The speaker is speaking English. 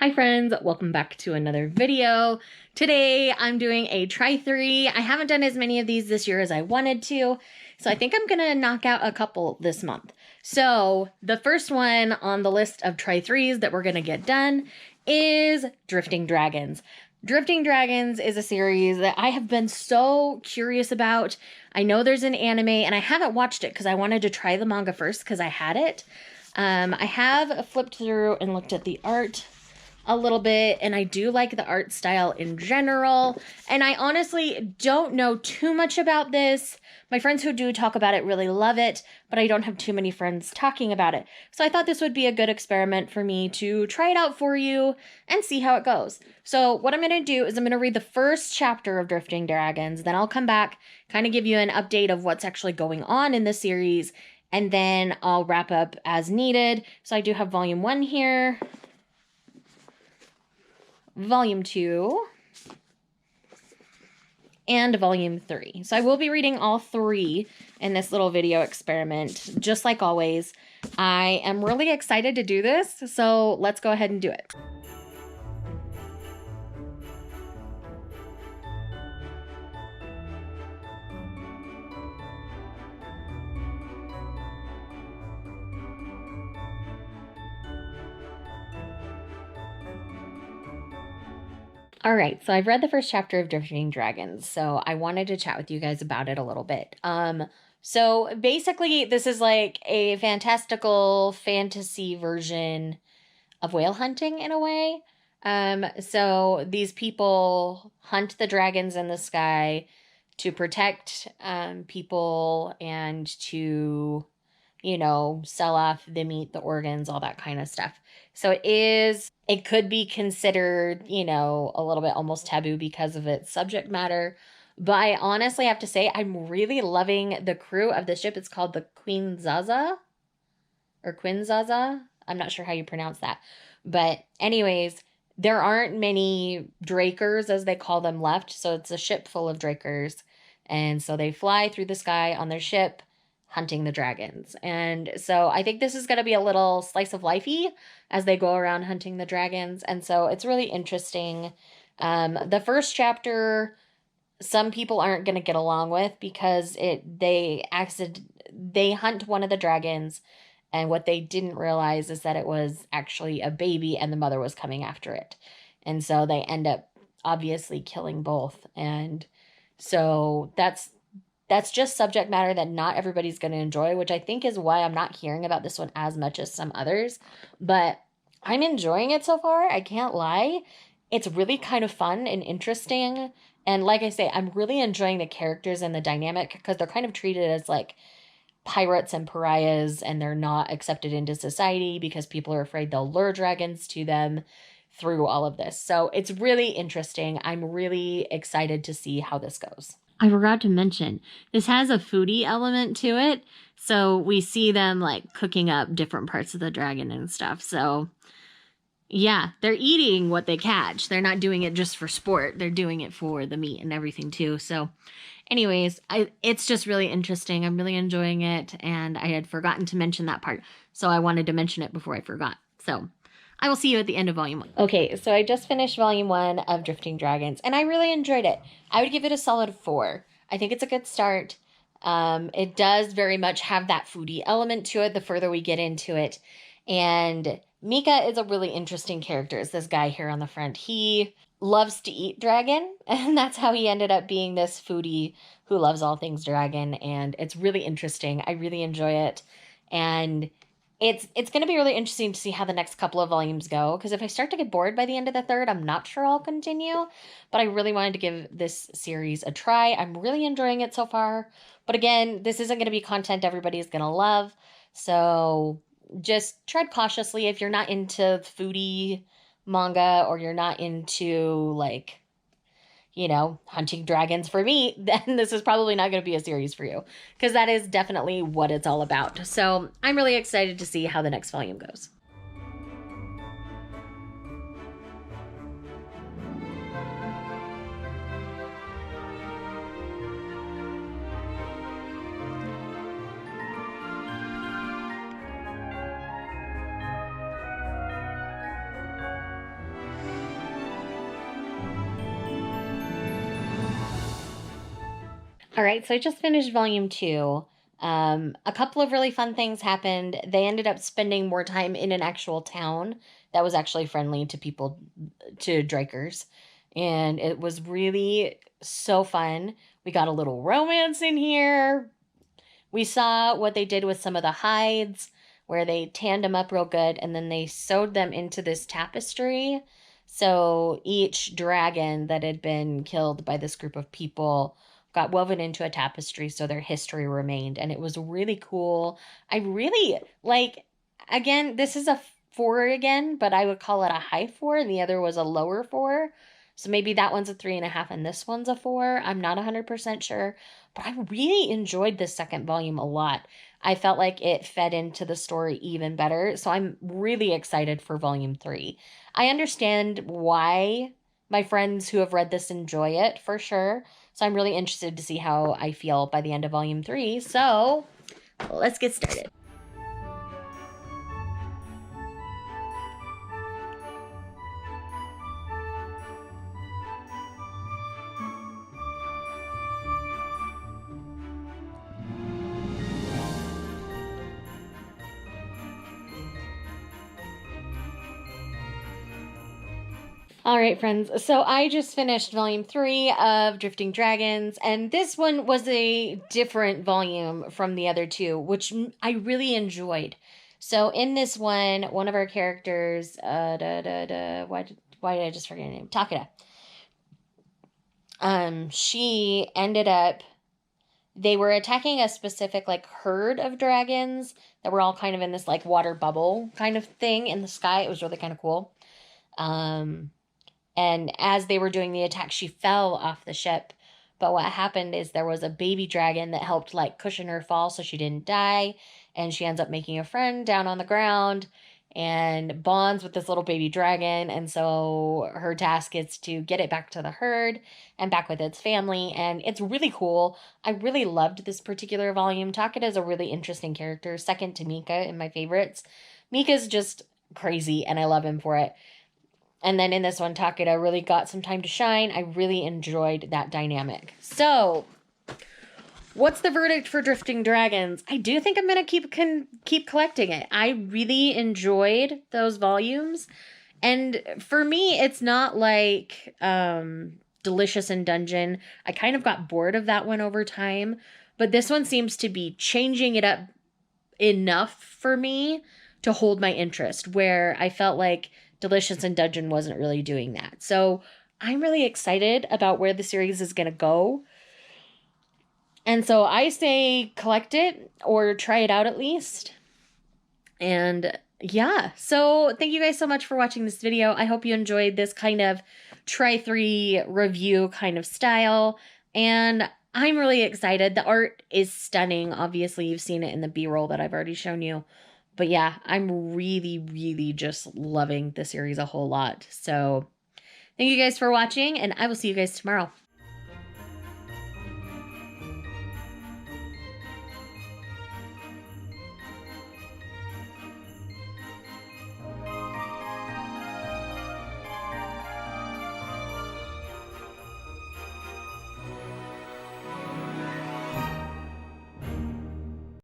Hi friends, welcome back to another video. Today I'm doing a try 3. I haven't done as many of these this year as I wanted to, so I think I'm gonna knock out a couple this month. So the first one on the list of try 3s that we're gonna get done is Drifting Dragons. Drifting Dragons is a series that I have been so curious about. I know there's an anime and I haven't watched it because I wanted to try the manga first because I had it. I have flipped through and looked at the art a little bit, and I do like the art style in general, and I honestly don't know too much about this. My friends who do talk about it really love it, but I don't have too many friends talking about it. So I thought this would be a good experiment for me to try it out for you and see how it goes. So what I'm going to do is I'm going to read the first chapter of Drifting Dragons, then I'll come back, kind of give you an update of what's actually going on in the series, and then I'll wrap up as needed. So I do have volume 1 here, volume 2, and volume 3. So I will be reading all 3 in this little video experiment, just like always. I am really excited to do this, so let's go ahead and do it. All right, so I've read the first chapter of Drifting Dragons, so I wanted to chat with you guys about it a little bit. So basically, this is like a fantastical fantasy version of whale hunting in a way. So these people hunt the dragons in the sky to protect people and to, you know, sell off the meat, the organs, all that kind of stuff. So it could be considered, you know, a little bit almost taboo because of its subject matter. But I honestly have to say, I'm really loving the crew of the ship. It's called the Queen Zaza or Quinzaza. I'm not sure how you pronounce that. But anyways, there aren't many drakers, as they call them, left. So it's a ship full of drakers. And so they fly through the sky on their ship, hunting the dragons. And so I think this is going to be a little slice of lifey as they go around hunting the dragons. And so it's really interesting. The first chapter, some people aren't going to get along with because they hunt one of the dragons, and what they didn't realize is that it was actually a baby and the mother was coming after it. And so they end up obviously killing both. And so that's just subject matter that not everybody's going to enjoy, which I think is why I'm not hearing about this one as much as some others. But I'm enjoying it so far. I can't lie. It's really kind of fun and interesting. And like I say, I'm really enjoying the characters and the dynamic because they're kind of treated as like pirates and pariahs, and they're not accepted into society because people are afraid they'll lure dragons to them through all of this. So it's really interesting. I'm really excited to see how this goes. I forgot to mention, this has a foodie element to it. So we see them like cooking up different parts of the dragon and stuff. So yeah, they're eating what they catch. They're not doing it just for sport. They're doing it for the meat and everything too. So anyways, it's just really interesting. I'm really enjoying it. And I had forgotten to mention that part. So I wanted to mention it before I forgot. So I will see you at the end of volume 1. Okay, so I just finished volume 1 of Drifting Dragons, and I really enjoyed it. I would give it a solid 4. I think it's a good start. It does very much have that foodie element to it the further we get into it. And Mika is a really interesting character. It's this guy here on the front. He loves to eat dragon, and that's how he ended up being this foodie who loves all things dragon, and it's really interesting. I really enjoy it, and it's going to be really interesting to see how the next couple of volumes go, because if I start to get bored by the end of the third, I'm not sure I'll continue, but I really wanted to give this series a try. I'm really enjoying it so far, but again, this isn't going to be content everybody's going to love, so just tread cautiously if you're not into foodie manga or you're not into, like, you know, hunting dragons for meat, then this is probably not going to be a series for you, because that is definitely what it's all about. So I'm really excited to see how the next volume goes. All right, so I just finished volume 2. A couple of really fun things happened. They ended up spending more time in an actual town that was actually friendly to people, to Drakers. And it was really so fun. We got a little romance in here. We saw what they did with some of the hides, where they tanned them up real good and then they sewed them into this tapestry. So each dragon that had been killed by this group of people got woven into a tapestry so their history remained. And it was really cool. I really like, again, this is a 4 again, but I would call it a high 4 and the other was a lower 4. So maybe that one's a 3.5 and this one's a 4. I'm not 100% sure, but I really enjoyed this second volume a lot. I felt like it fed into the story even better. So I'm really excited for volume 3. I understand why my friends who have read this enjoy it for sure. So I'm really interested to see how I feel by the end of volume 3. So let's get started. All right, friends. So I just finished volume 3 of Drifting Dragons, and this one was a different volume from the other two, which I really enjoyed. So in this one of our characters, why did I just forget her name? Takeda. She ended up. They were attacking a specific like herd of dragons that were all kind of in this like water bubble kind of thing in the sky. It was really kind of cool. And as they were doing the attack, she fell off the ship. But what happened is there was a baby dragon that helped like cushion her fall so she didn't die. And she ends up making a friend down on the ground and bonds with this little baby dragon. And so her task is to get it back to the herd and back with its family. And it's really cool. I really loved this particular volume. Takeda is a really interesting character, second to Mika in my favorites. Mika's just crazy and I love him for it. And then in this one, Takeda really got some time to shine. I really enjoyed that dynamic. So, what's the verdict for Drifting Dragons? I do think I'm going to keep collecting it. I really enjoyed those volumes. And for me, it's not like Delicious in Dungeon. I kind of got bored of that one over time. But this one seems to be changing it up enough for me to hold my interest, where I felt like Delicious in Dungeon wasn't really doing that. So I'm really excited about where the series is going to go. And so I say collect it or try it out at least. And yeah, so thank you guys so much for watching this video. I hope you enjoyed this kind of try 3 review kind of style. And I'm really excited. The art is stunning. Obviously, you've seen it in the B-roll that I've already shown you. But yeah, I'm really, really just loving the series a whole lot. So thank you guys for watching, and I will see you guys tomorrow.